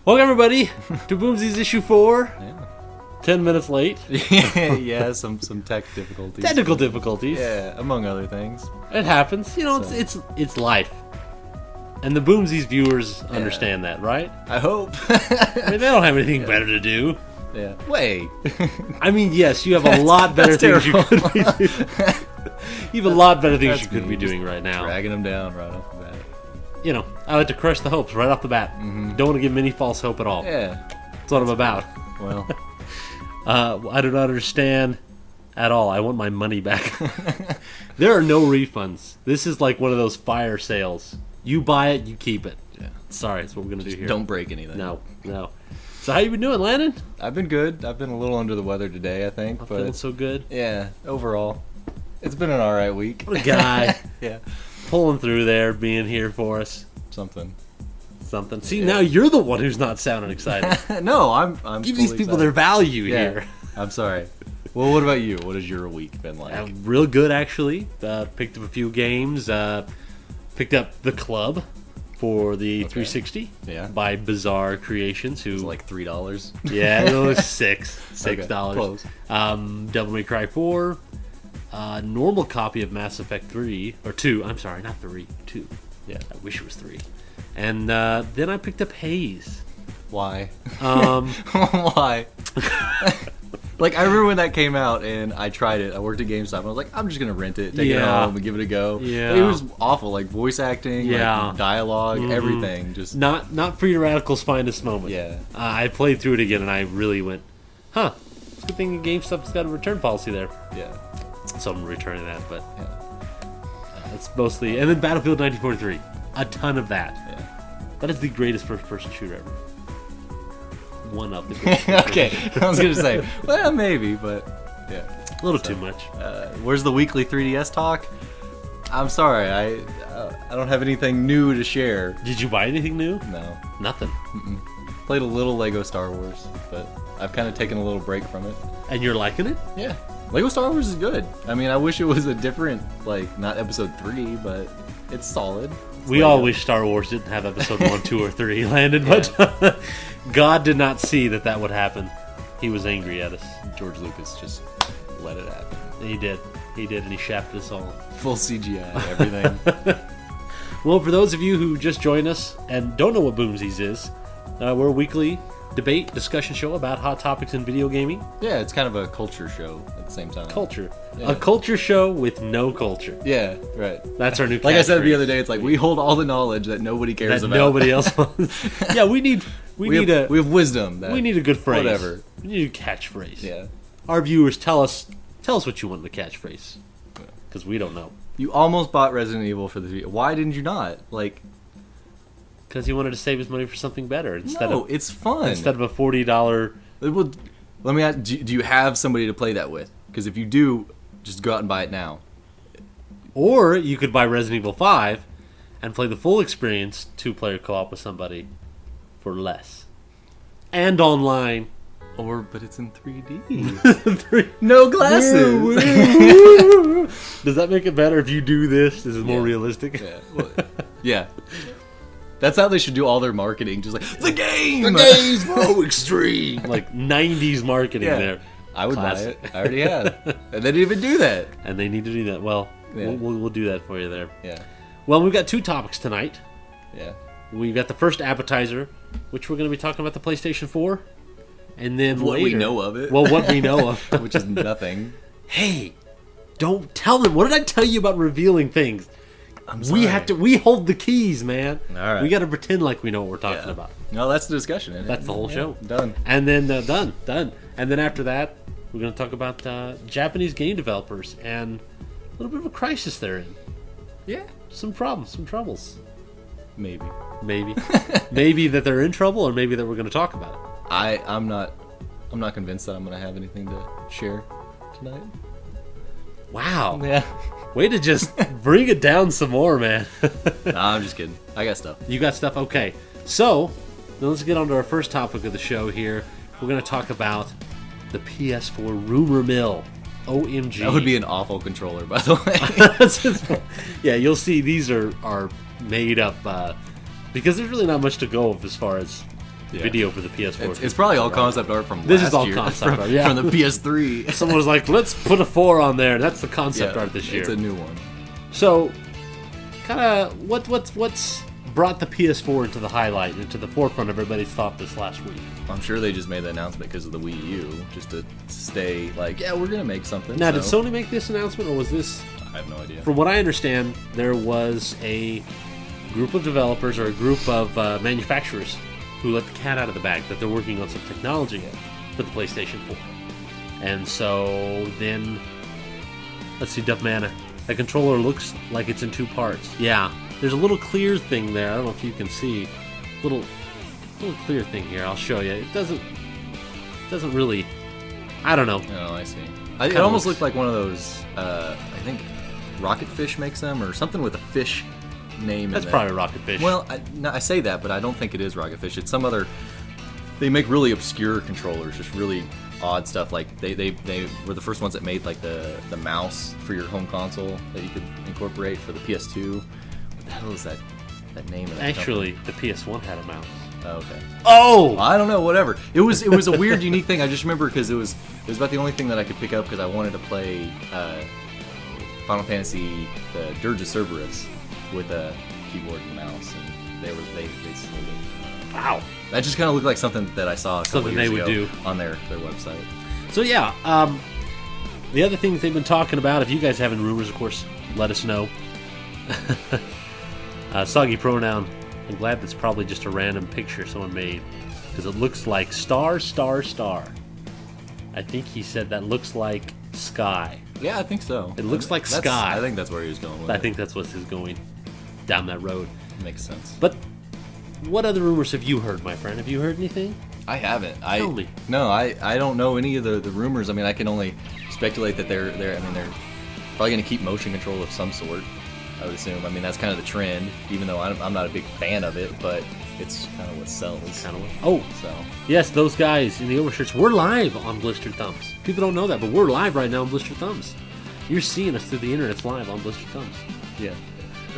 Welcome everybody to Boomzies issue 4. Yeah. 10 minutes late. Yeah, some tech difficulties. Technical difficulties. Yeah, among other things. It happens. You know, So- it's life. And the Boomzies viewers understand that, right? I hope. I mean, they don't have anything better to do. Yeah. Wait. I mean, yes, you have a lot better things you terrible. could be doing. You have a lot better things That's you could be mean. doing right now. Dragging them down right off the bat. You know, I like to crush the hopes right off the bat. Don't want to give them any false hope at all. Yeah. That's what I'm about. Well. I do not understand at all. I want my money back. There are no refunds. This is like one of those fire sales. You buy it, you keep it. Yeah. Sorry, that's what we're gonna do here. Don't break anything. No. So how you been doing, Landon? I've been good. I've been a little under the weather today, I think. I'm But feeling so good. yeah, overall, it's been an alright week. What a guy. Yeah. Pulling through there, being here for us. Something. See, now you're the one who's not sounding excited. No, I'm Give fully these people excited. their value Yeah. here. I'm sorry. Well, what about you? What has your week been like? Real good, actually. Picked up a few games. Picked up The Club for the 360 Yeah. by Bizarre Creations. Who It's like $3. Yeah, it was $6. Okay, $6. close. Devil May Cry 4. Normal copy of Mass Effect 3. Or 2. I'm sorry, not 3. 2. Yeah. I wish it was 3. And then I picked up Haze. Why? Um, Why? Like, I remember when that came out and I tried it. I worked at GameStop and I was like, I'm just going to rent it, take it Yeah. home and give it a go. Yeah. It was awful. Like, voice acting, Yeah. like, dialogue, everything. Just not Free Radical's finest moment. Yeah. I played through it again and I really went, huh, it's a good thing GameStop's got a return policy there. Yeah. So I'm returning that, but Yeah. it's mostly... And then Battlefield 1943. A ton of that. Yeah. That is the greatest first-person shooter ever. One of the greatest first-person Okay. shooters. I was going to say, well, maybe, but yeah. A little too much. Where's the weekly 3DS talk? I'm sorry. I don't have anything new to share. Did you buy anything new? No. Nothing. Played a little Lego Star Wars, but I've kind of taken a little break from it. And you're liking it? Yeah. Lego Star Wars is good. I mean, I wish it was a different, like, not episode 3, but it's solid. It's We Lego. all wish Star Wars didn't have episode 1, 2, or 3 landed, but God did not see that would happen. He was angry at us. George Lucas just let it happen. He did, and he shafted us all. Full CGI, everything. Well, for those of you who just joined us and don't know what Boomzies is, we're a weekly debate discussion show about hot topics in video gaming. Yeah, it's kind of a culture show at the same time. Culture. Yeah. A culture show with no culture. Yeah, right. That's our new Like I said the catchphrase. other day, it's like we hold all the knowledge that nobody cares That about. nobody else wants. Yeah, we need we a have wisdom. That, we need a good phrase. Whatever. We need a catchphrase. Yeah. Our viewers, tell us what you want in the catchphrase, because we don't know. You almost bought Resident Evil for the Why didn't you not? Like, Because he wanted to save his money for something better instead no, of it's fun. a $40. Well, let me ask, do you have somebody to play that with? Because if you do, just go out and buy it now. Or you could buy Resident Evil 5 and play the full experience 2-player co-op with somebody for less, and online. But it's in 3D. No glasses. Does that make it better if you do this? Is it more Yeah. realistic? Yeah. Well, yeah. That's how they should do all their marketing. Just like, the game! The game's more extreme. Like 90s marketing Yeah. there. I would Classic. buy it. I already have. And they didn't even do that. And they need to do that. Well, Yeah. we'll do that for you there. Yeah. Well, we've got 2 topics tonight. Yeah. We've got the first appetizer, which we're going to be talking about the PlayStation 4. And then What later, we know of it. Well, what we know of. Which is nothing. Hey, don't tell them. What did I tell you about revealing things? sorry. We hold the keys, man. All right. We got to pretend like we know what we're talking Yeah. about. No, that's the discussion. Isn't it? That's the whole Yeah. show. Done. And then done. And then after that, we're going to talk about Japanese game developers and a little bit of a crisis they're in. Yeah. Some problems, some troubles. Maybe. Maybe. Maybe that they're in trouble, or maybe that we're going to talk about it. I'm not convinced that I'm going to have anything to share tonight. Wow. Yeah. Way to just bring it down some more, man. Nah, I'm just kidding. I got stuff. You got stuff? Okay. So, now let's get on to our first topic of the show here. We're going to talk about the PS4 rumor mill. OMG. That would be an awful controller, by the way. Yeah, you'll see these are made up because there's really not much to go of as far as video for the PS4. It's probably all concept art from This last is all year, concept art, yeah. from the PS3. Someone was like, let's put a 4 on there. That's the concept art this year. It's a new one. So, kind of, what's brought the PS4 into the highlight, into the forefront of everybody's thought this last week? I'm sure they just made the announcement because of the Wii U, just to stay like, yeah, we're gonna make something. Now, did Sony make this announcement, or was this? I have no idea. From what I understand, there was a group of developers or a group of manufacturers who let the cat out of the bag that they're working on some technology for the PlayStation 4. And so then, let's see, Duff Mana. The controller looks like it's in 2 parts. Yeah, there's a little clear thing there. I don't know if you can see. Little clear thing here. I'll show you. It doesn't really. I don't know. Oh, I see. It almost looked like one of those. I think Rocket Fish makes them, or something with a fish name. That's probably Rocket Fish. Well, I say that, but I don't think it is Rocket Fish. It's some other. They make really obscure controllers, just really odd stuff. Like they were the first ones that made like the mouse for your home console that you could incorporate for the PS2. What the hell is that name of that Actually, company? the PS1 had a mouse. Oh, okay. Oh! Well, I don't know. Whatever. It was a weird, unique thing. I just remember because it was about the only thing that I could pick up because I wanted to play Final Fantasy, the Dirge of Cerberus, with a keyboard and mouse, and they sold it. Wow. That just kind of looked like something that I saw a couple Something years they would ago do on their website. So yeah, the other things they've been talking about, if you guys have any rumors, of course, let us know. Soggy pronoun. I'm glad that's probably just a random picture someone made, because it looks like star, star, star. I think he said that looks like sky. Yeah, I think so. It looks like sky. I think that's where he was going with I think that's what he's going down that road. Makes sense. But what other rumors have you heard, my friend? Have you heard anything? I haven't. Tell me. No, I don't know any of the rumors. I mean, I can only speculate that they're probably going to keep motion control of some sort, I would assume. I mean, that's kind of the trend, even though I'm not a big fan of it, but it's kind of what sells. So Yes, those guys in the overshirts. We're live on Blistered Thumbs. People don't know that, but we're live right now on Blistered Thumbs. You're seeing us through the internet. It's live on Blistered Thumbs. yeah,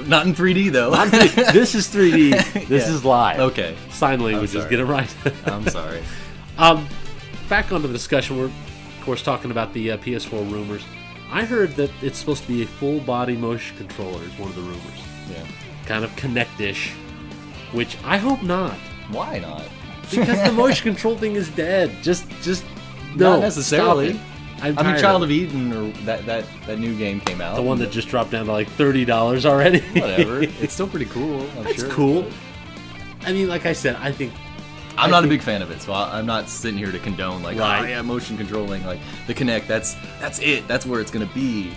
not in 3D though. This is 3D. This is live. Okay. Sign language. Just get it right. I'm sorry. Back onto the discussion. We're, of course, talking about the PS4 rumors. I heard that it's supposed to be a full-body motion controller is one of the rumors. Yeah. Kind of Kinect-ish, which I hope not. Why not? Because the motion control thing is dead. Just no, not necessarily. Stop it. I mean, Child of Eden, or that new game came out. The one that just dropped down to like $30 already. Whatever. It's still pretty cool. It's cool. I mean, like I said, I think I'm not a big fan of it, so I'm not sitting here to condone like, right. Oh yeah, motion controlling, like the Kinect. That's it. That's where it's gonna be.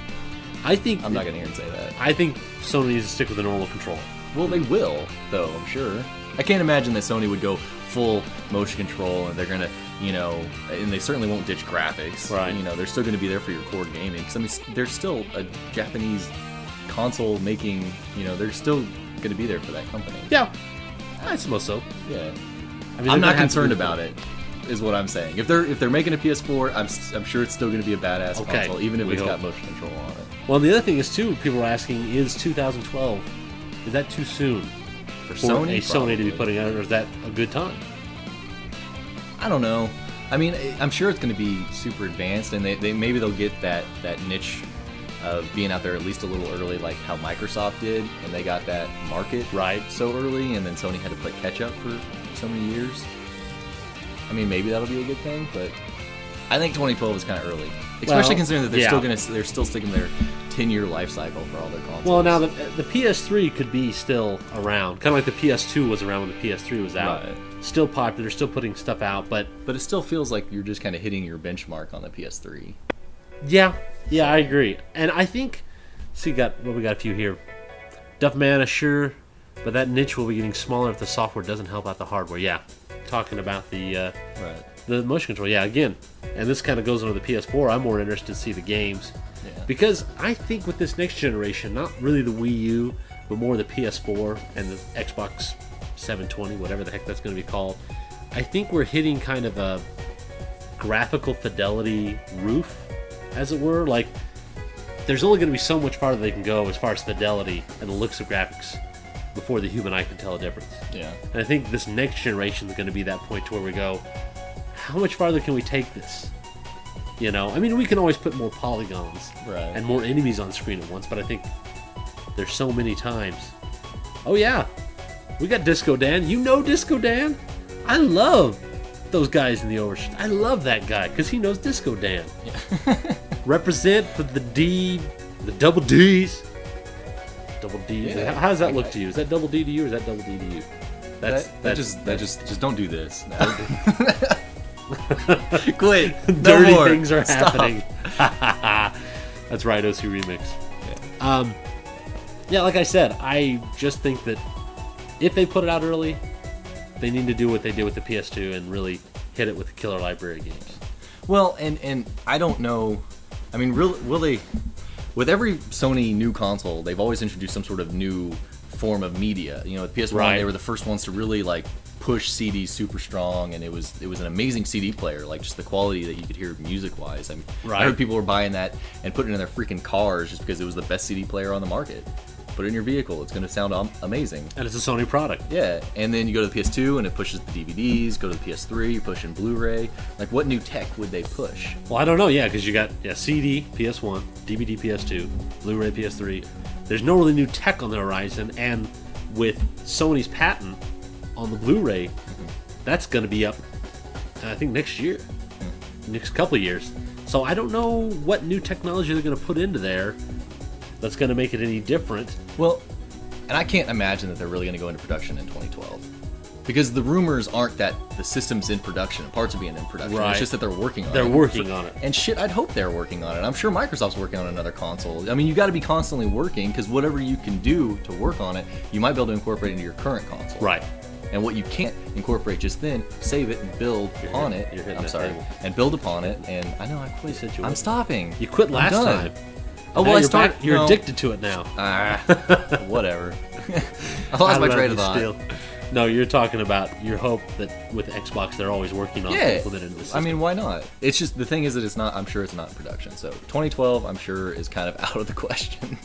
I think I'm not gonna hear and say that. I think Sony needs to stick with the normal control. Well, they will, though. I'm sure. I can't imagine that Sony would go full motion control, and they're gonna, and they certainly won't ditch graphics. Right. They're still gonna be there for your core gaming. Because I mean, they're still a Japanese console making. They're still gonna be there for that company. Yeah, I suppose so. Yeah. I mean, I'm not concerned about it, is what I'm saying. If they're making a PS4, I'm sure it's still going to be a badass console, even if it's got motion control on it. Well, the other thing is too, people are asking, is 2012 is that too soon for Sony? Sony to be putting out, or is that a good time? I don't know. I mean, I'm sure it's going to be super advanced, and they maybe they'll get that niche of being out there at least a little early, like how Microsoft did, and they got that market right so early, and then Sony had to play catch up for so many years. I mean, maybe that'll be a good thing, but I think 2012 is kind of early, especially considering that they're still sticking their 10-year life cycle for all their consoles. Well, now the PS3 could be still around, kind of like the PS2 was around when the PS3 was out. Right. Still popular, still putting stuff out, but it still feels like you're just kind of hitting your benchmark on the PS3. Yeah, I agree, and I think we got a few here. Duff Mana, sure. But that niche will be getting smaller if the software doesn't help out the hardware. Yeah, talking about the motion control. Yeah, again, and this kind of goes into the PS4. I'm more interested to see the games because I think with this next generation, not really the Wii U, but more the PS4 and the Xbox 720, whatever the heck that's going to be called. I think we're hitting kind of a graphical fidelity roof, as it were. Like, there's only going to be so much farther they can go as far as fidelity and the looks of graphics before the human eye can tell a difference. Yeah. And I think this next generation is going to be that point to where we go, how much farther can we take this? You know, I mean, we can always put more polygons and more enemies on screen at once, but I think there's so many times. Oh yeah, we got Disco Dan. You know Disco Dan? I love those guys in the overshirt. I love that guy because he knows Disco Dan. Yeah. Represent for the double D's. Double D. Yeah, how does that look to you? Is that double D to you, or is that double D to you? That just don't do this. Quit. Dirty more. things are Stop. happening. That's right, OC Remix. Yeah, like I said, I just think that if they put it out early, they need to do what they did with the PS2 and really hit it with the killer library games. Well, and I don't know. I mean, will they? With every Sony new console, they've always introduced some sort of new form of media. You know, with PS1, they were the first ones to really like push CDs super strong, and it was an amazing CD player, like just the quality that you could hear music wise. I mean, I heard people were buying that and putting it in their freaking cars just because it was the best CD player on the market. Put it in your vehicle, it's going to sound amazing. And it's a Sony product. Yeah, and then you go to the PS2 and it pushes the DVDs, go to the PS3, you're pushing Blu-ray. Like, what new tech would they push? Well, I don't know, yeah, because you got CD, PS1, DVD, PS2, Blu-ray, PS3. There's no really new tech on the horizon, and with Sony's patent on the Blu-ray, that's going to be up, I think, next year. Next couple of years. So I don't know what new technology they're going to put into there that's going to make it any different. Well, and I can't imagine that they're really going to go into production in 2012. Because the rumors aren't that the system's in production, parts are being in production. It's just that they're working on it. They're working on it. And shit, I'd hope they're working on it. I'm sure Microsoft's working on another console. I mean, you got to be constantly working, because whatever you can do to work on it, you might be able to incorporate into your current console. Right. And what you can't incorporate just then, save it and build upon it. I'm sorry. And build upon it. And I know I quit. I'm stopping. You quit last time. Oh, well, you're addicted to it now. Whatever. I lost my train of thought. No, you're talking about your hope that with Xbox they're always working on implementing the system. I mean, why not? It's just the thing is that it's not. I'm sure it's not in production. So 2012, I'm sure, is kind of out of the question.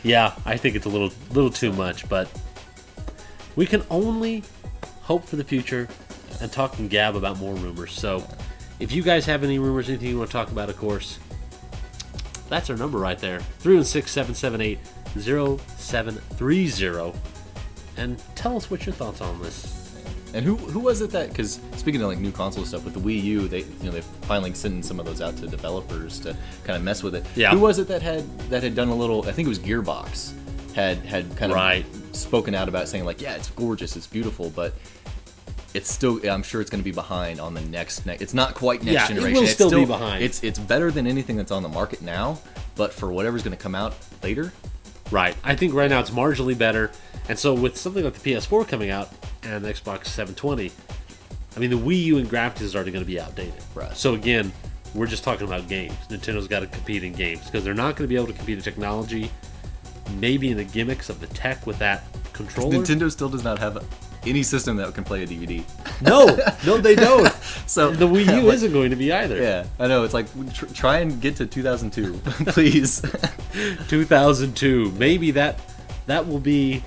Yeah, I think it's a little too much, but we can only hope for the future and talk and gab about more rumors. So if you guys have any rumors, anything you want to talk about, of course, that's our number right there. 316-778-0730. And tell us what your thoughts on this. And who was it that? Because speaking of like new console stuff with the Wii U, they finally sent some of those out to developers to kind of mess with it. Yeah. Who was it that had done a little? I think it was Gearbox had kind of spoken out about saying like, yeah, it's gorgeous, it's beautiful, but it's still. I'm sure it's going to be behind on the next. It's not quite next generation. It will still be behind. It's better than anything that's on the market now, but for whatever's going to come out later. Right. I think right now it's marginally better. And so with something like the PS4 coming out and the Xbox 720, I mean, the Wii U and graphics is already going to be outdated. Right. So again, we're just talking about games. Nintendo's got to compete in games because they're not going to be able to compete in technology, maybe in the gimmicks of the tech with that controller. Nintendo still does not have any system that can play a DVD. No, they don't. So the Wii U isn't going to be either. Yeah, I know. It's like try and get to 2002, please. 2002. Maybe that will be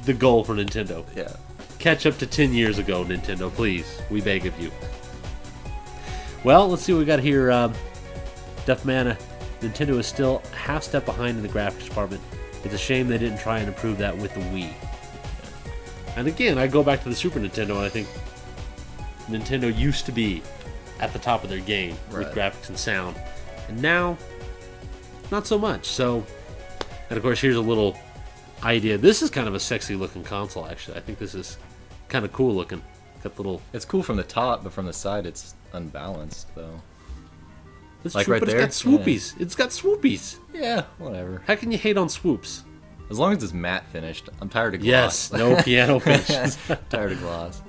the goal for Nintendo. Yeah. Catch up to 10 years ago, Nintendo, please. We beg of you. Well, let's see what we got here. Duffman, Nintendo is still half step behind in the graphics department. It's a shame they didn't try and improve that with the Wii. And again, I go back to the Super Nintendo, and I think Nintendo used to be at the top of their game with graphics and sound. And now, not so much. So, and of course, here's a little idea. This is kind of a sexy looking console, actually. I think this is kind of cool looking. Got little. It's cool from the top, but from the side, it's unbalanced, though. That's like true, right but there? it's got swoopies. Yeah. It's got swoopies. Yeah, whatever. How can you hate on swoops? As long as it's matte finished. I'm tired of gloss. Yes, no piano finishes. Tired of gloss.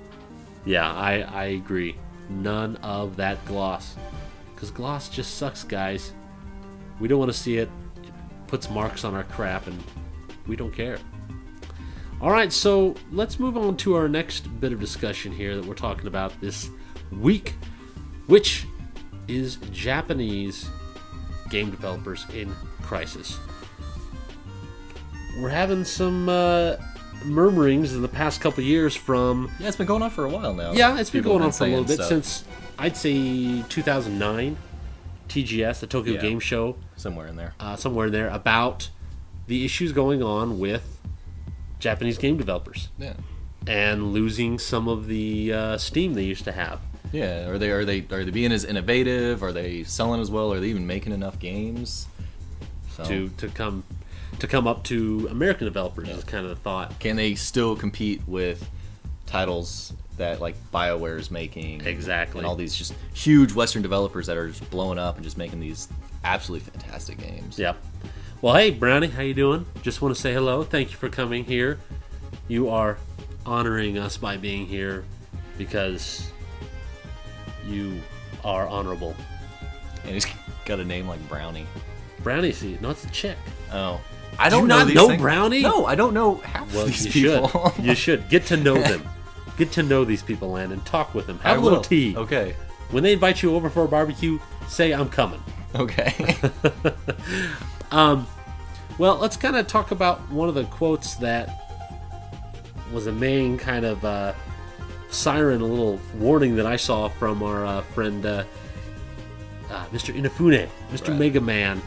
Yeah, I agree. None of that gloss. Because gloss just sucks, guys. We don't want to see it. It puts marks on our crap, and we don't care. Alright, so let's move on to our next bit of discussion here that we're talking about this week, which is Japanese game developers in crisis. We're having some murmurings in the past couple of years from... Yeah, it's been going on for a while now. Yeah, it's been People going have on for a little bit stuff. since, I'd say, 2009. TGS, the Tokyo Yeah. Game Show. Somewhere in there. Somewhere in there, about the issues going on with Japanese game developers. Yeah. And losing some of the steam they used to have. Yeah, are they being as innovative? Are they selling as well? Are they even making enough games? So, To come up to American developers is kind of the thought. can they still compete with titles that like BioWare is making? Exactly. And all these just huge Western developers that are just blowing up and just making these absolutely fantastic games. Yep. Well, hey, Brownie, how you doing? Just want to say hello. Thank you for coming here. You are honoring us by being here because you are honorable. And he's got a name like Brownie. Brownie, see, no, it's a chick. Oh. I Do you don't know not these know things. Brownie? No, I don't know half Well, of these you people. should. You should. Get to know them. Get to know these people, Landon. Talk with them. Have I a little will. tea. Okay. When they invite you over for a barbecue, say, I'm coming. Okay. Well, let's kind of talk about one of the quotes that was a main kind of siren, a little warning that I saw from our friend Mr. Inafune, Mr. Right. Mega Man.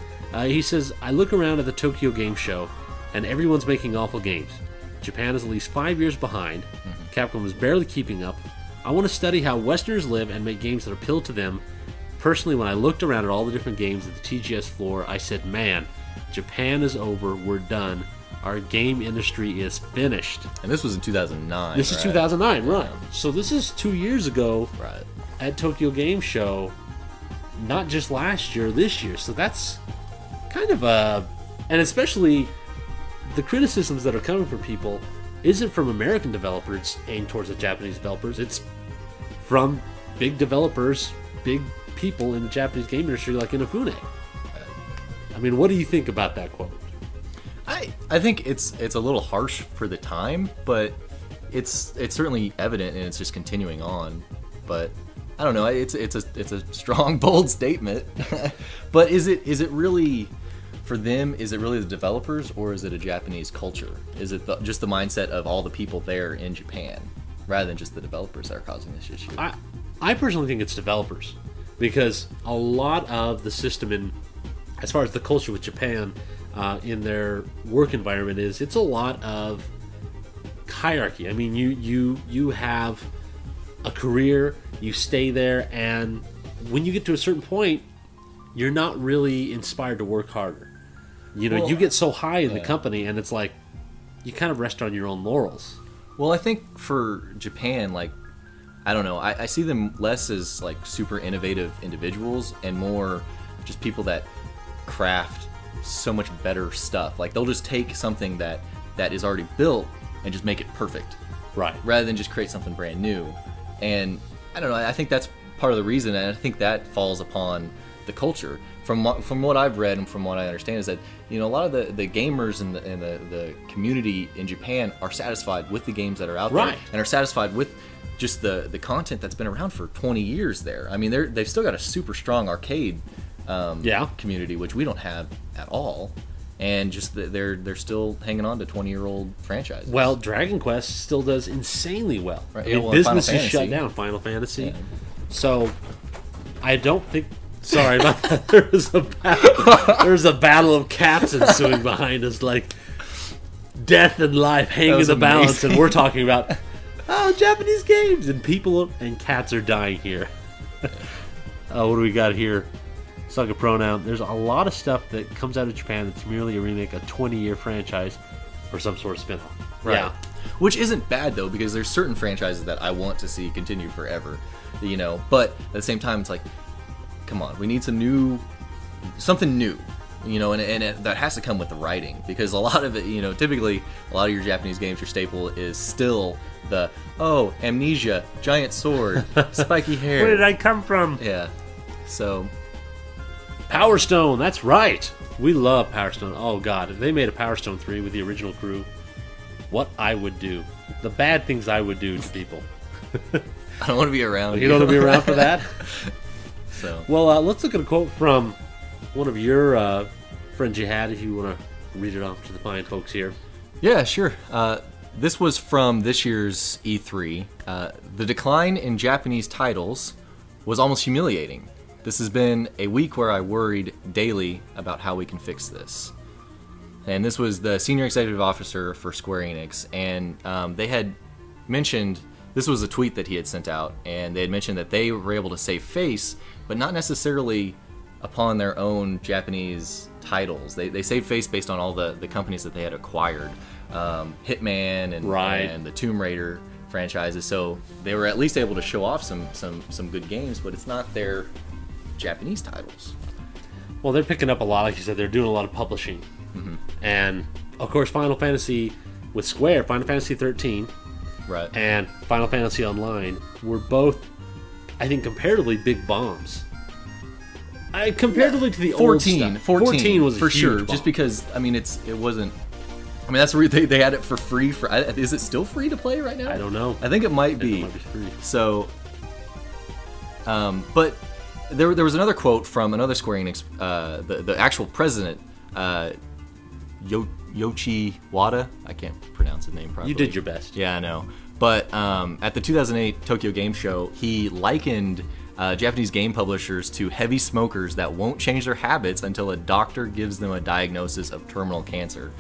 He says, I look around at the Tokyo Game Show, and everyone's making awful games. Japan is at least 5 years behind. Capcom is barely keeping up. I want to study how Westerners live and make games that appeal to them. Personally, when I looked around at all the different games at the TGS floor, I said, man, Japan is over. We're done. Our game industry is finished. And this was in 2009. This is right? 2009, right. So this is 2 years ago Right. at Tokyo Game Show. Not just last year, this year. So that's kind of and especially the criticisms that are coming from people isn't from American developers aimed towards the Japanese developers. It's from big developers, big people in the Japanese game industry like Inafune. I mean, what do you think about that quote? I think it's a little harsh for the time, but it's certainly evident and it's just continuing on. But I don't know. It's a strong, bold statement. But is it really for them? Is it really the developers, or is it a Japanese culture? Is it just the mindset of all the people there in Japan, rather than just the developers that are causing this issue? I personally think it's developers, because a lot of the system in, as far as the culture with Japan in their work environment is, it's a lot of hierarchy. I mean, you have a career, you stay there, and when you get to a certain point, you're not really inspired to work harder. You know, Well, you get so high in the company, and it's like you kind of rest on your own laurels. Well, I think for Japan, like, I don't know, I see them less as like super innovative individuals and more just people that craft so much better stuff. Like, they'll just take something that is already built and just make it perfect, Right. rather than just create something brand new. And I don't know, I think that's part of the reason, and I think that falls upon the culture. From what I've read and from what I understand is that, you know, a lot of the gamers and the community in Japan are satisfied with the games that are out Right. there, and are satisfied with just the content that's been around for 20 years there. I mean, they've still got a super strong arcade community, which we don't have at all. And just they're still hanging on to 20-year-old franchises. Well, Dragon Quest still does insanely well. Right, I yeah, mean, well, business Final is shut Fantasy. down. Final Fantasy. Yeah. So, I don't think. Sorry about that. There's a battle of cats ensuing behind us, like death and life hang in was the balance, amazing. and we're talking about Japanese games, and people and cats are dying here. What do we got here? Suck a pronoun. There's a lot of stuff that comes out of Japan that's merely a remake, a 20-year franchise, or some sort of spin-off. Right. Yeah. Which isn't bad, though, because there's certain franchises that I want to see continue forever, you know. But at the same time, it's like, come on, we need something new, you know, and that has to come with the writing, because a lot of it, you know, typically a lot of your Japanese games, your staple is still the, amnesia, giant sword, spiky hair. Where did I come from? Yeah. So, Power Stone, that's right. We love Power Stone. Oh god, if they made a Power Stone 3 with the original crew, what I would do. The bad things I would do to people. I don't want to be around. You don't want to be around for that? So, Well, let's look at a quote from one of your friends you had, if you want to read it off to the fine folks here. yeah, sure. this was from this year's E3. The decline in Japanese titles was almost humiliating. This has been a week where I worried daily about how we can fix this. And this was the senior executive officer for Square Enix, and they had mentioned, this was a tweet that he had sent out, and they had mentioned that they were able to save face, but not necessarily upon their own Japanese titles. They saved face based on all the companies that they had acquired, Hitman and the Tomb Raider franchises. So they were at least able to show off some good games, but it's not their Japanese titles. Well, they're picking up a lot, like you said. They're doing a lot of publishing, and of course, Final Fantasy with Square, Final Fantasy 13, right, and Final Fantasy Online were both, I think, comparatively big bombs. Comparatively to the 14, old stuff. 14 was a for huge sure. bomb. Just because it wasn't. I mean, that's where they had it for free. Is it still free to play right now? I don't know. I think it might be. It might be free. So, but there was another quote from another Square Enix, the actual president, Yoichi Wada. I can't pronounce his name properly. You did your best. Yeah, I know. But at the 2008 Tokyo Game Show, he likened Japanese game publishers to heavy smokers that won't change their habits until a doctor gives them a diagnosis of terminal cancer.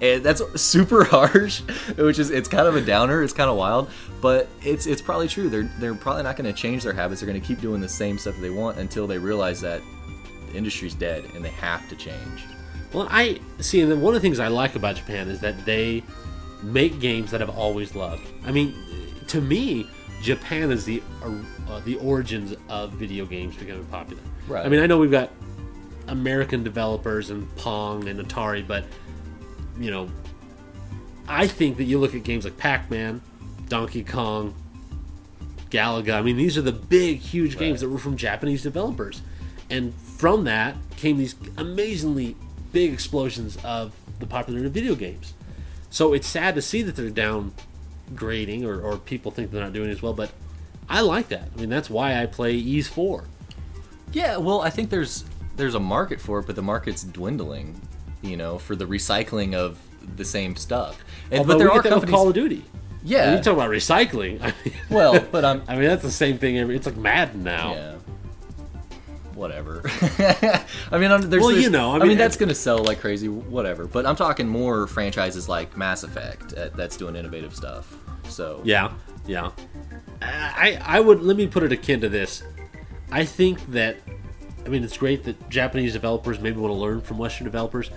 And that's super harsh, it's kind of a downer. It's kind of wild, but it's probably true. They're probably not going to change their habits. They're going to keep doing the same stuff that they want until they realize that the industry's dead and they have to change. Well, I see, and one of the things I like about Japan is that they make games that I've always loved. I mean, to me, Japan is the origins of video games becoming popular. Right. I mean, I know we've got American developers and Pong and Atari, but you know, I think that you look at games like Pac-Man, Donkey Kong, Galaga. I mean, these are the big, huge games that were from Japanese developers, and from that came these amazingly big explosions of the popularity of video games. So it's sad to see that they're downgrading, or people think they're not doing as well, but I like that. I mean, that's why I play Ys 4. Yeah, well, I think there's a market for it, but the market's dwindling, for the recycling of the same stuff. But there are companies, Call of Duty. Yeah, when you talk about recycling. I mean, well, but I mean, that's the same thing. It's like Madden now. Yeah. Whatever. I mean, that's going to sell like crazy, whatever. But I'm talking more franchises like Mass Effect that's doing innovative stuff. So yeah. I would, let me put it akin to this. I think that, I mean, it's great that Japanese developers maybe want to learn from Western developers,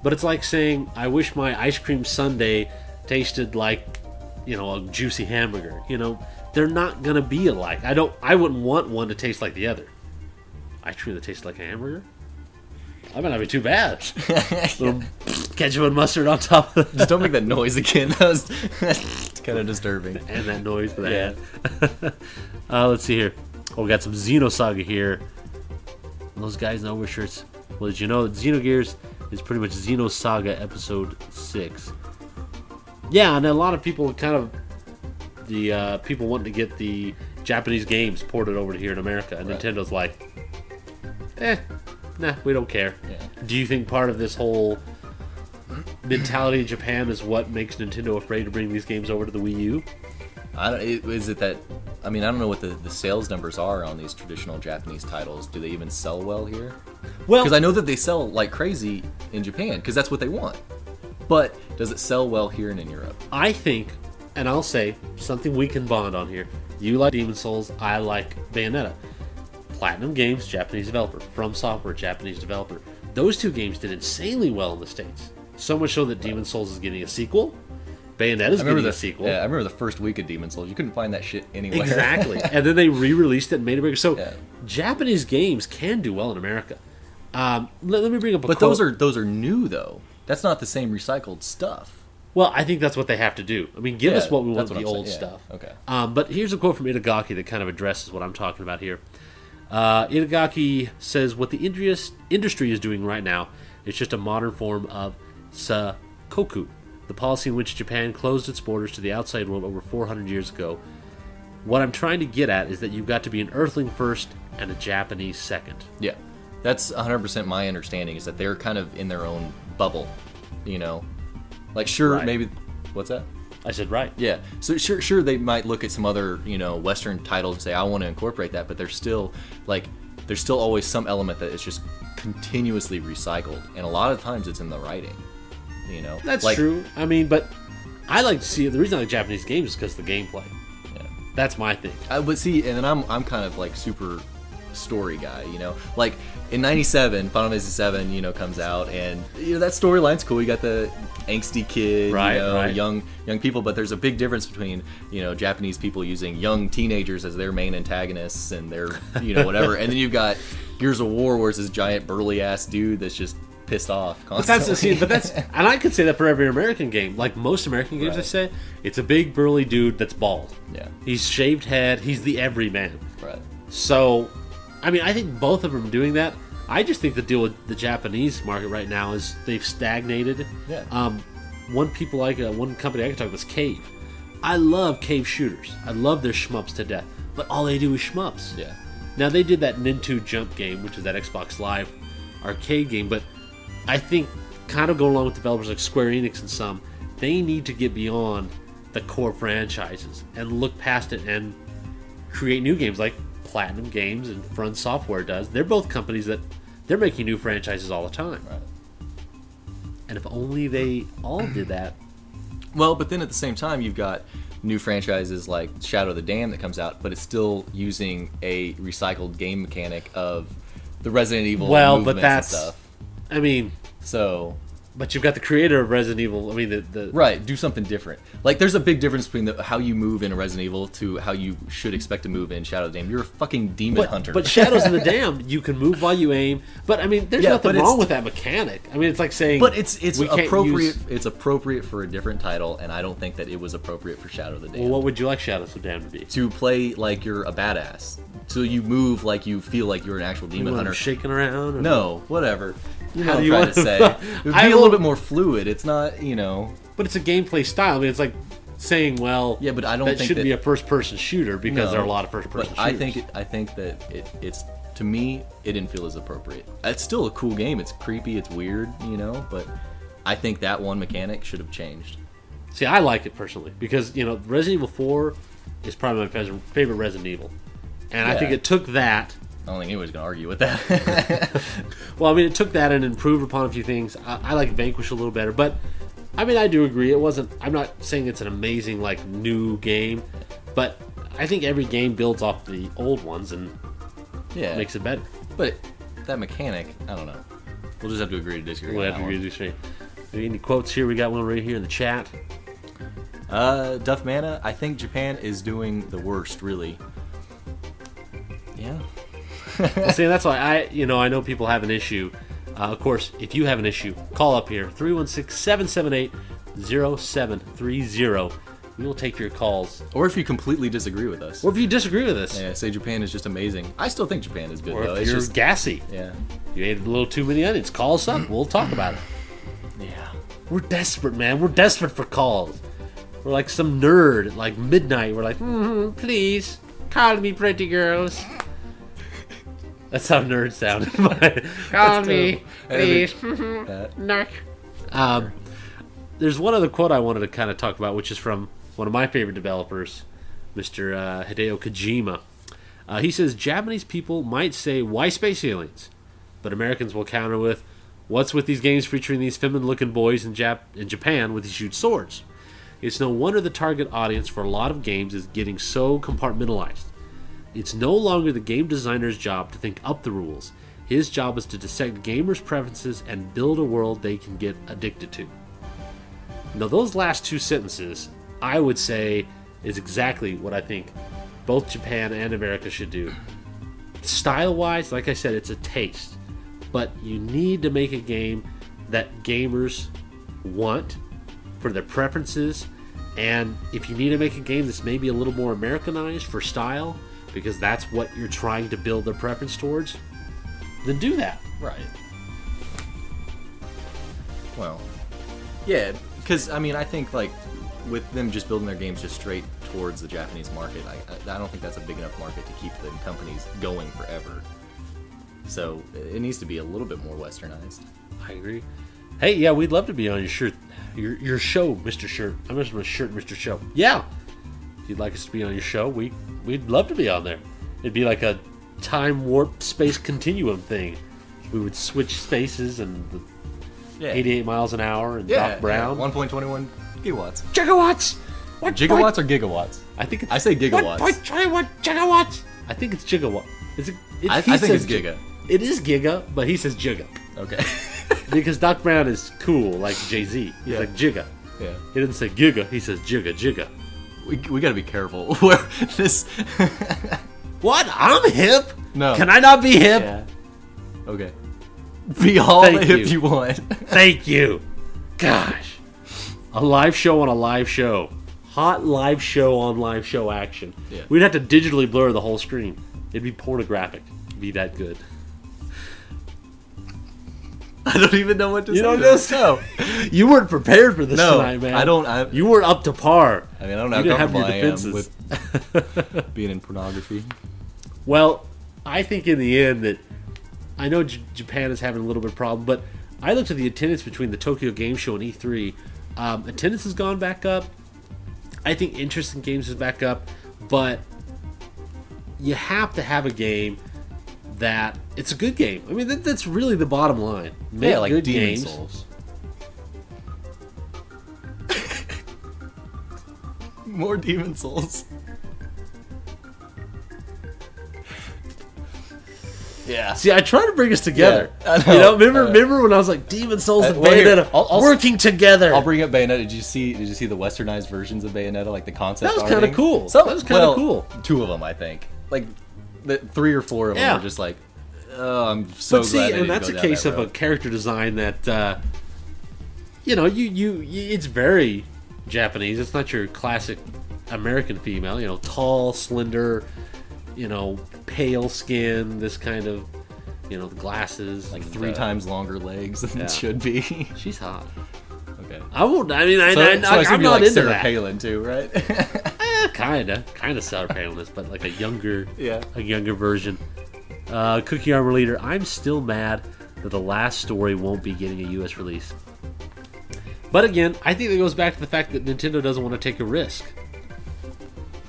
but it's like saying, I wish my ice cream sundae tasted like, a juicy hamburger. They're not going to be alike. I wouldn't want one to taste like the other. Ice cream that tastes like a hamburger? That might not be too bad. Little ketchup and mustard on top of Just don't make that noise again. That was kind of disturbing. And that noise that I had. Let's see here. Oh, we got some Xenosaga here. Those guys in overshirts. Well, did you know that Xenogears is pretty much Xenosaga Episode 6? Yeah, and a lot of people people wanting to get the Japanese games ported over to here in America, and Nintendo's like, nah, we don't care. Yeah. Do you think part of this whole mentality in Japan is what makes Nintendo afraid to bring these games over to the Wii U? I don't know what the sales numbers are on these traditional Japanese titles. Do they even sell well here? Well, because I know that they sell like crazy in Japan, because that's what they want. But does it sell well here and in Europe? I think, and I'll say something we can bond on here. You like Demon's Souls, I like Bayonetta. Platinum Games, Japanese developer. From Software, Japanese developer. Those two games did insanely well in the States. So much so that Demon's Souls is getting a sequel. Bayonetta's getting a sequel. Yeah, I remember the first week of Demon's Souls. You couldn't find that shit anywhere. Exactly. And then they re-released it and made it bigger. So Japanese games can do well in America. Let me bring up a quote. But those are new, though. That's not the same recycled stuff. Well, I think that's what they have to do. I mean, give us what we want with the old stuff. Okay. But here's a quote from Itagaki that kind of addresses what I'm talking about here. Itagaki says, what the industry is doing right now is just a modern form of sakoku, the policy in which Japan closed its borders to the outside world over 400 years ago. What I'm trying to get at is that you've got to be an Earthling first and a Japanese second. Yeah, that's 100% my understanding, is that they're kind of in their own bubble, Like, sure, maybe... What's that? I said right. Yeah. So sure, they might look at some other, Western titles and say, I want to incorporate that, but there's still always some element that is just continuously recycled, and a lot of times it's in the writing. That's true. I mean, but I like to see the reason I like Japanese games is because of the gameplay. Yeah. That's my thing. But see, and then I'm kind of like super story guy, like in '97 Final Fantasy VII comes out, and that storyline's cool. You got the angsty kid, right. young people, but there's a big difference between Japanese people using young teenagers as their main antagonists and their whatever, and then you've got Gears of War where it's this giant burly ass dude that's just pissed off constantly. But that's and I could say that for every American game. Like most American games, right. I say it's a big burly dude that's bald. Yeah, he's shaved head. He's the everyman. Right. So, I mean, I think both of them are doing that. I just think the deal with the Japanese market right now is they've stagnated. Yeah. One company I can talk about is Cave. I love Cave shooters. I love their shmups to death. But all they do is shmups. Yeah. Now they did that Nintu Jump game, which is that Xbox Live arcade game, but I think kind of going along with developers like Square Enix and some, they need to get beyond the core franchises and look past it and create new games like Platinum Games and Front Software does. They're both companies that they're making new franchises all the time. Right. And if only they all did that. Well, but then at the same time, you've got new franchises like Shadow of the Dam that comes out, but it's still using a recycled game mechanic of the Resident Evil movements but that's, and stuff. I mean, so. But you've got the creator of Resident Evil. I mean, the right. Do something different. Like, there's a big difference between how you move in a Resident Evil to how you should expect to move in Shadow of the Dam. You're a fucking demon hunter. But Shadows of the Dam, you can move while you aim. But I mean, there's nothing wrong with that mechanic. I mean, it's like saying, but it's appropriate. It's appropriate for a different title, and I don't think that it was appropriate for Shadow of the Dam. Well, what would you like Shadows of the Dam to be? To play like you're a badass. So you move like you feel like you're an actual demon hunter. Shaking around? No, whatever. You know what I'm trying to say. It would be a little bit more fluid. It's not, But it's a gameplay style. I mean, it's like saying, well, yeah, but I don't think that shouldn't be a first-person shooter because there are a lot of first-person shooters. I think that it's to me, it didn't feel as appropriate. It's still a cool game. It's creepy. It's weird, but I think that one mechanic should have changed. See, I like it personally because Resident Evil 4 is probably my favorite Resident Evil, and I think it took that. I don't think anybody's going to argue with that. Well, I mean, it took that and improved upon a few things. I like Vanquish a little better, but I mean, I do agree. It wasn't. I'm not saying it's an amazing new game, but I think every game builds off the old ones and makes it better. But that mechanic, I don't know. We'll just have to agree to disagree. We'll have to agree to disagree. Any quotes here? We got one right here in the chat. Duff Mana, I think Japan is doing the worst, really. Yeah. See, that's why I know people have an issue. Of course, if you have an issue, call up here 316-778-0730. We will take your calls. Or if you completely disagree with us. Or if you disagree with us. Yeah, say Japan is just amazing. I still think Japan is good, or though. If you're just gassy. Yeah. You ate a little too many onions. Call us up. We'll talk about it. Yeah. We're desperate, man. We're desperate for calls. We're like some nerd at like midnight. We're like, please, call me pretty girls. That's how nerds sound. Call me, please. Narc. There's one other quote I wanted to kind of talk about, which is from one of my favorite developers, Mr. Hideo Kojima. He says, Japanese people might say, why space aliens? But Americans will counter with, what's with these games featuring these feminine-looking boys in Japan with these huge swords? It's no wonder the target audience for a lot of games is getting so compartmentalized. It's no longer the game designer's job to think up the rules. His job is to dissect gamers' preferences and build a world they can get addicted to. Now, those last two sentences, I would say, is exactly what I think both Japan and America should do. Style-wise, like I said, it's a taste. But you need to make a game that gamers want for their preferences. And if you need to make a game that's maybe a little more Americanized for style, because that's what you're trying to build their preference towards, then do that. Right. Well, yeah, because, I mean, I think, with them just building their games just straight towards the Japanese market, I don't think that's a big enough market to keep the companies going forever. So, it needs to be a little bit more westernized. I agree. Hey, yeah, we'd love to be on your shirt, your show, Mr. Shirt. I'm just going to shirt, Mr. Show. Yeah, if you'd like us to be on your show, we'd love to be on there. It'd be like a time warp space continuum thing. We would switch spaces and 88 miles an hour and Doc Brown. 1.21 gigawatts. Gigawatts. Gigawatts or gigawatts? I say gigawatts. 1.21 gigawatts. I think it's gigawatt. Is it? I think it's giga. It is giga, but he says giga. Okay. Because Doc Brown is cool, like Jay-Z. He's like Jigga. Yeah. He doesn't say Giga, he says Jigga. We gotta be careful where this. What? I'm hip? No. Can I not be hip? Yeah. Okay. Be all Thank the hip you. you want. Thank you. Gosh. A live show on a live show. Hot live show on live show action. Yeah. We'd have to digitally blur the whole screen. It'd be pornographic. It'd be that good. I don't even know what to say. You don't know so. You weren't prepared for this tonight, man. I don't. You weren't up to par. I mean, I don't know You didn't how have your comfortable I am defenses. with being in pornography. Well, I think in the end that I know Japan is having a little bit of problem, but I looked at the attendance between the Tokyo Game Show and E3. Attendance has gone back up. I think interest in games is back up, but you have to have a game that it's a good game. I mean, that's really the bottom line. Make like good Demon games. Souls. More Demon Souls. Yeah. See, I try to bring us together. Yeah, I know. You know, remember when I was like Demon Souls and well, here, Bayonetta I'll working together? I'll bring up Bayonetta. Did you see the westernized versions of Bayonetta, like the concept? That was kind of cool. So, that was kind of cool. 2 of them, I think. Like the 3 or 4 of them Yeah. were just like, oh, I'm so But see, glad. and that's a case of a character design that, you know, you it's very Japanese. It's not your classic American female. You know, tall, slender, you know, pale skin. This kind of, you know, the glasses, like and, 3 times longer legs than it should be. She's hot. Okay. I won't. I mean, So I I'm assume you're not like into Sarah that. Palin too, right? Kind of sour paleness, but like a younger version. Cookie Armor Leader, I'm still mad that the last story won't be getting a US release. But again, I think it goes back to the fact that Nintendo doesn't want to take a risk.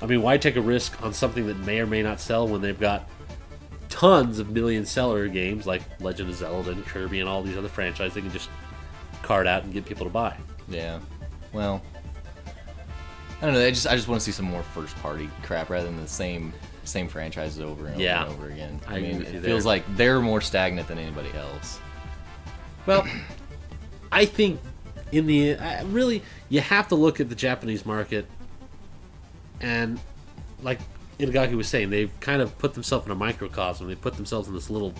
I mean, why take a risk on something that may or may not sell when they've got tons of million-seller games like Legend of Zelda and Kirby and all these other franchises they can just cart out and get people to buy. Yeah. Well, I don't know. I just want to see some more first-party crap rather than the same franchises over and over and over again. I mean, it feels like they're more stagnant than anybody else. Well, I think in the really you have to look at the Japanese market, and like Itagaki was saying, they've kind of put themselves in a microcosm. They put themselves in this little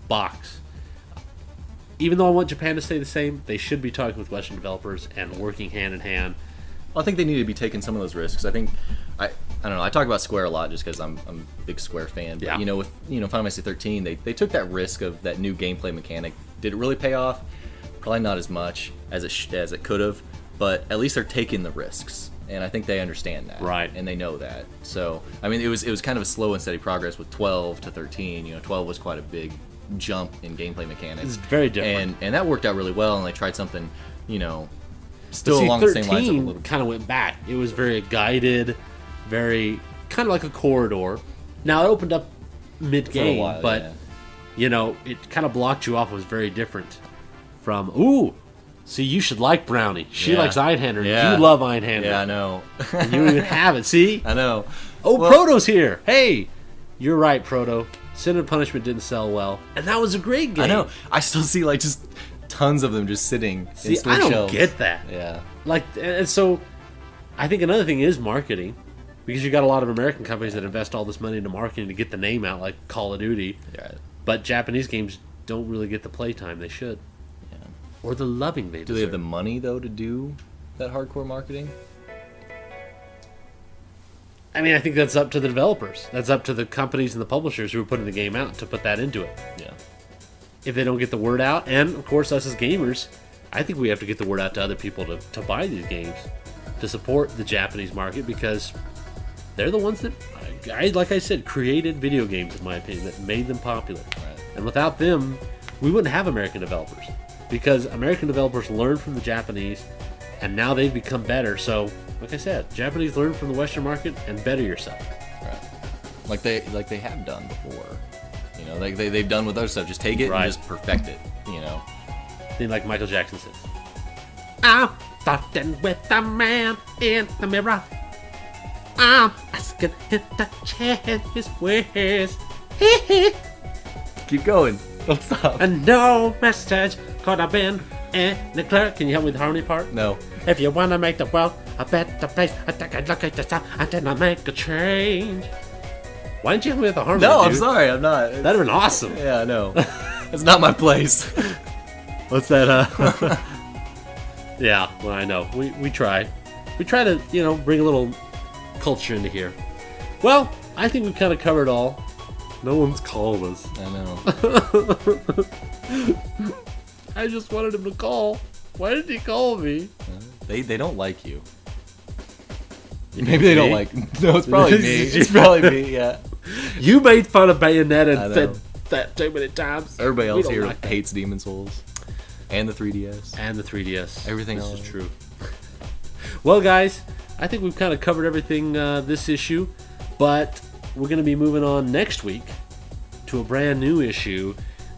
box. Even though I want Japan to stay the same, they should be talking with Western developers and working hand in hand. Well, I think they need to be taking some of those risks. I think I don't know. I talk about Square a lot just because I'm a big Square fan. But you know, with Final Fantasy 13, they took that risk of that new gameplay mechanic. Did it really pay off? Probably not as much as it could have. But at least they're taking the risks, and I think they understand that, right? And they know that. So I mean, it was kind of a slow and steady progress with 12 to 13. You know, 12 was quite a big jump in gameplay mechanics. It's very different, and that worked out really well. And they tried something, still along the same lines of a little. Kind of went back. It was very guided, very kind of like a corridor. Now it opened up mid-game, but it kind of blocked you off. It was very different from See, you should like Brownie. She likes Einhander. Yeah. You love Einhander. Yeah, I know. And you don't even have it. See? I know. Proto's here. Hey, you're right, Proto. Sin and Punishment didn't sell well, and that was a great game. I know. I still see just tons of them just sitting in store I don't shelves. get that. Yeah. And so, I think another thing is marketing, because you got a lot of American companies that invest all this money into marketing to get the name out, like Call of Duty. Yeah. But Japanese games don't really get the playtime they should, or the loving they deserve. Do they have the money though to do that hardcore marketing? I mean, I think that's up to the developers. That's up to the companies and the publishers who are putting the game out to put that into it. Yeah. If they don't get the word out, and of course us as gamers, I think we have to get the word out to other people to buy these games, to support the Japanese market, because they're the ones that, like I said, created video games, in my opinion, that made them popular. Right. And without them, we wouldn't have American developers. because American developers learned from the Japanese, and now they've become better. So, like I said, Japanese learn from the Western market and better yourself. Right. Like they have done before. You know, they've done with other stuff. Just take it Right. and just perfect it. You know. Thing like Michael Jackson says. I'm talking with the man in the mirror. I'm asking him to change his ways. Keep going. Don't stop. And no message could have been in the clear. Can you help me with the harmony part? No. If you want to make the world a better place, I take a look at yourself and then I make a change. Why didn't you help me with the harmony? No, dude? I'm sorry. I'm not. That'd have been awesome. Yeah, no. It's not my place. What's that? Yeah, well, I know. We try. We try to, bring a little culture into here. Well, I think we've kind of covered all. No one's called us. I know. I just wanted him to call. Why did he call me? They don't like you. Maybe they don't Me? like. No, it's probably me. It's probably me. Yeah. You made fun of Bayonetta I and know. said that too many times. Everybody We else don't here like that. hates Demon Souls and the 3DS. And the 3DS. Everything This else is true. Well, guys, I think we've kind of covered everything this issue, but we're going to be moving on next week to a brand new issue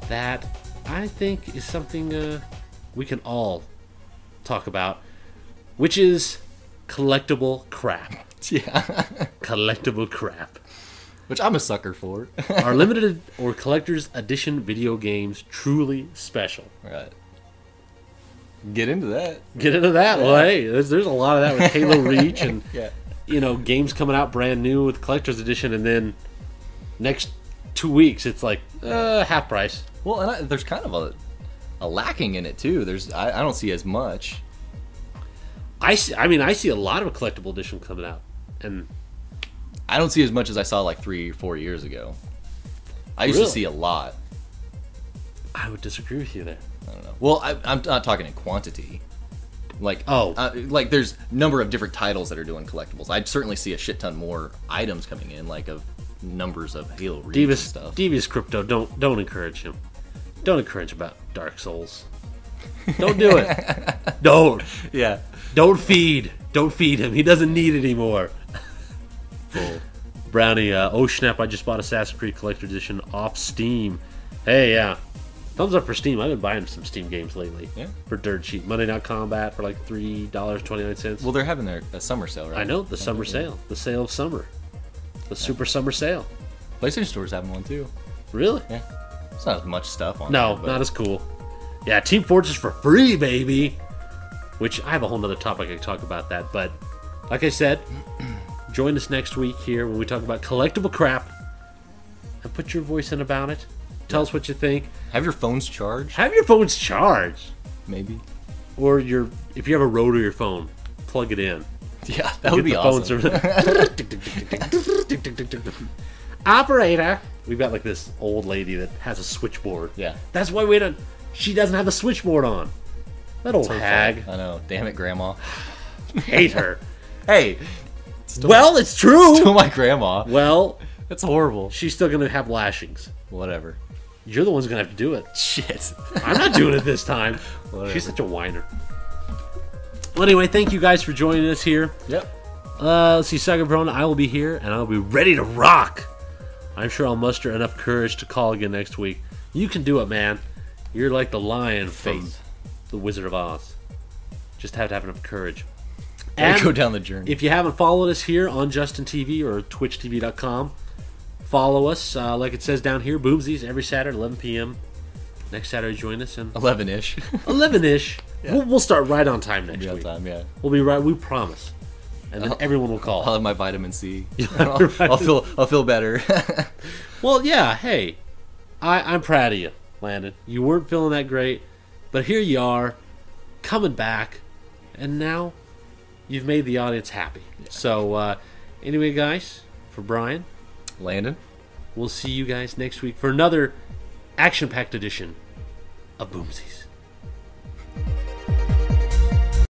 that I think is something we can all talk about, which is collectible crap. Yeah. Collectible crap. Which I'm a sucker for. Are limited or collector's edition video games truly special? Right. Get into that. Get into that. Well, hey, there's a lot of that with Halo Reach and Yeah. games coming out brand new with collector's edition, and then next 2 weeks it's like half price. Well, and there's kind of a lacking in it too. I don't see as much. I see a lot of collectible edition coming out, and I don't see as much as I saw like 3 or 4 years ago. I used Really? to see a lot. I would disagree with you there. I don't know. Well, I'm not talking in quantity. Like, like there's number of different titles that are doing collectibles. I'd certainly see a shit ton more items coming in, like of numbers of Halo Reach and stuff. Devious Crypto, don't encourage him. Don't encourage about Dark Souls. Don't do it. Don't. Yeah. Don't feed him. He doesn't need it anymore. Full. Brownie, oh snap, I just bought Assassin's Creed Collector Edition off Steam. Hey, yeah. Thumbs up for Steam. I've been buying some Steam games lately. Yeah. For dirt cheap. Monday Night Combat for like $3.29. Well, they're having a summer sale, right? I know, the summer sale. The sale of summer. The super summer sale. PlayStation Store's having one too. Really? Yeah. It's not as much stuff on No, there, but not as cool. Yeah, Team Fortress for free, baby. Which I have a whole nother topic I can talk about that. But like I said, join us next week here when we talk about collectible crap. And put your voice in about it. Tell us what you think. have your phones charged, Have your phones charged. maybe. Or if you have a rotor your phone, plug it in. Yeah, that would be awesome. Operator. We've got like this old lady that has a switchboard. Yeah. That's why she doesn't have the switchboard on. That old hag. I know. Damn it, Grandma. Hate her. Hey, Well, it's true. still my grandma. Well, That's horrible. she's still going to have lashings. Whatever. You're the one's going to have to do it. Shit. I'm not doing it this time. Whatever. She's such a whiner. Well, anyway, thank you guys for joining us here. Yep. Let's see, Saga Verona, I will be here, and I'll be ready to rock. I'm sure I'll muster enough courage to call again next week. You can do it, man. You're like the lion from Faith. The Wizard of Oz. Just have to have enough courage. Gotta go down the journey. If you haven't followed us here on Justin TV or twitchtv.com, follow us. Like it says down here, Boomzies every Saturday, 11 p.m. Next Saturday, join us. And 11-ish. 11-ish. Yeah. We'll start right on time next Be on week. time, yeah. We'll be right. We promise. And then everyone will call. I'll have my vitamin C. Right. I'll feel better. Well, yeah, hey, I'm proud of you, Landon. You weren't feeling that great, but here you are, coming back, and now you've made the audience happy. Yeah. So, anyway, guys, for Brian, Landon. we'll see you guys next week for another action-packed edition of Boomzies.